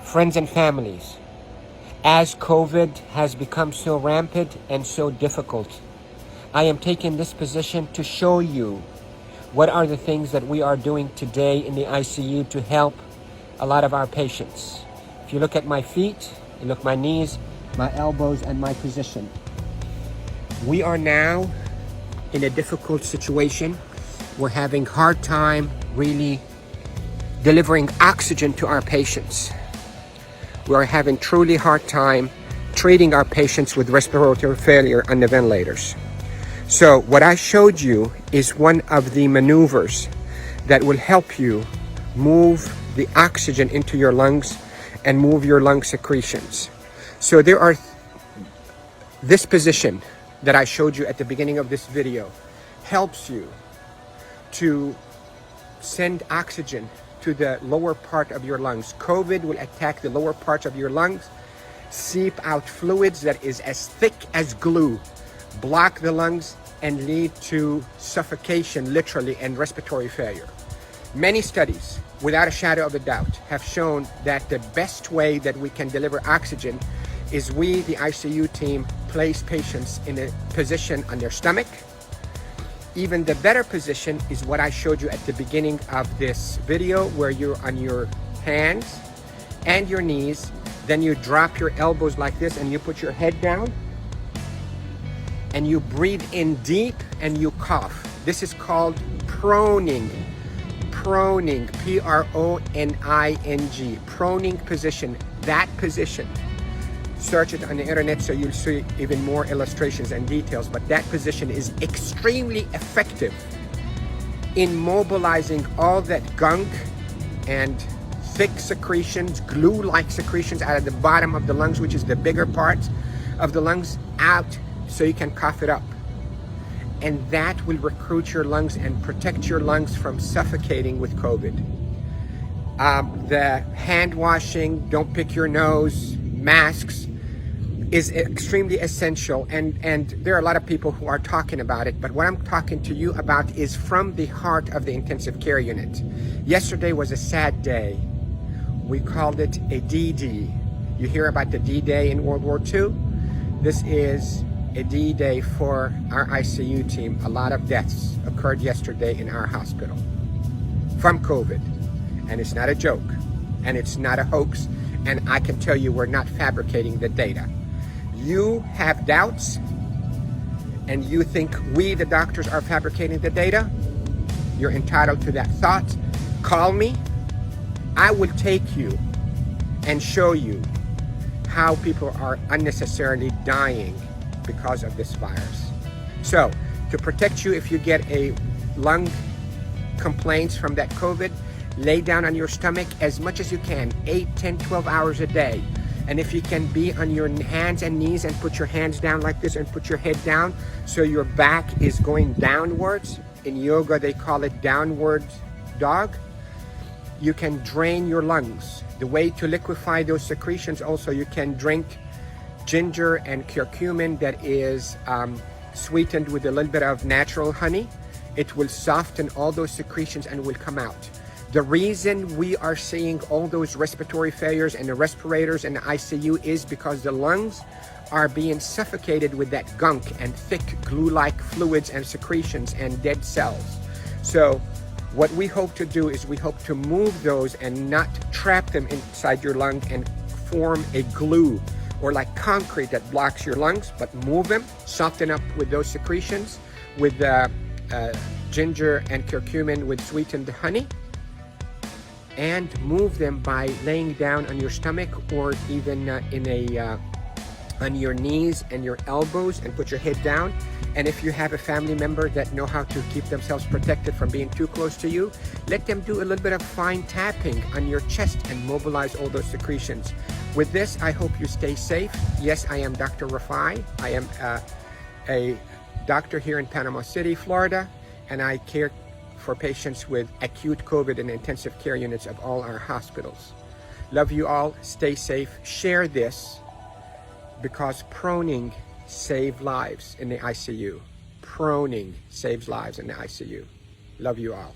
Friends and families, as COVID has become so rampant and so difficult, I am taking this position to show you what are the things that we are doing today in the ICU to help a lot of our patients. If you look at my feet, you look at my knees, my elbows, and my position. We are now in a difficult situation. We're having hard time really delivering oxygen to our patients. We are having truly hard time treating our patients with respiratory failure on the ventilators. So what I showed you is one of the maneuvers that will help you move the oxygen into your lungs and move your lung secretions. So there are this position that I showed you at the beginning of this video helps you to send oxygen to the lower part of your lungs. COVID will attack the lower parts of your lungs, seep out fluids that is as thick as glue, block the lungs, and lead to suffocation, literally, and respiratory failure. Many studies, without a shadow of a doubt, have shown that the best way that we can deliver oxygen is we, the ICU team, place patients in a position on their stomach. Even the better position is what I showed you at the beginning of this video, where you're on your hands and your knees, then you drop your elbows like this and you put your head down and you breathe in deep and you cough. This is called proning. Proning, P-R-O-N-I-N-G, proning position. That position, search it on the internet so you'll see even more illustrations and details, but that position is extremely effective in mobilizing all that gunk and thick secretions, glue-like secretions out of the bottom of the lungs, which is the bigger part of the lungs, out so you can cough it up. And that will recruit your lungs and protect your lungs from suffocating with COVID. The hand washing, don't pick your nose, masks, is extremely essential, and there are a lot of people who are talking about it, but what I'm talking to you about is from the heart of the intensive care unit. Yesterday was a sad day. We called it a D-Day. You hear about the D-Day in World War II? This is a D-Day for our ICU team. A lot of deaths occurred yesterday in our hospital from COVID, and it's not a joke, and it's not a hoax, and I can tell you we're not fabricating the data. You have doubts and you think we, the doctors, are fabricating the data. You're entitled to that thought. Call me. I will take you and show you how people are unnecessarily dying because of this virus. So to protect you, if you get a lung complaints from that COVID, lay down on your stomach as much as you can, 8, 10, 12 hours a day. And if you can be on your hands and knees and put your hands down like this and put your head down so your back is going downwards. In yoga, they call it downward dog. You can drain your lungs. The way to liquefy those secretions, also, you can drink ginger and curcumin that is sweetened with a little bit of natural honey. It will soften all those secretions and will come out. The reason we are seeing all those respiratory failures and the respirators and the ICU is because the lungs are being suffocated with that gunk and thick glue-like fluids and secretions and dead cells. So what we hope to do is we hope to move those and not trap them inside your lung and form a glue or like concrete that blocks your lungs, but move them, soften up with those secretions with ginger and curcumin with sweetened honey, and move them by laying down on your stomach or even on your knees and your elbows and put your head down. And if you have a family member that know how to keep themselves protected from being too close to you, let them do a little bit of fine tapping on your chest and mobilize all those secretions. With this, I hope you stay safe. Yes, I am Dr. Rafai. I am a doctor here in Panama City, Florida, and I care for patients with acute COVID in intensive care units of all our hospitals. Love you all. Stay safe. Share this because proning saves lives in the ICU. Proning saves lives in the ICU. Love you all.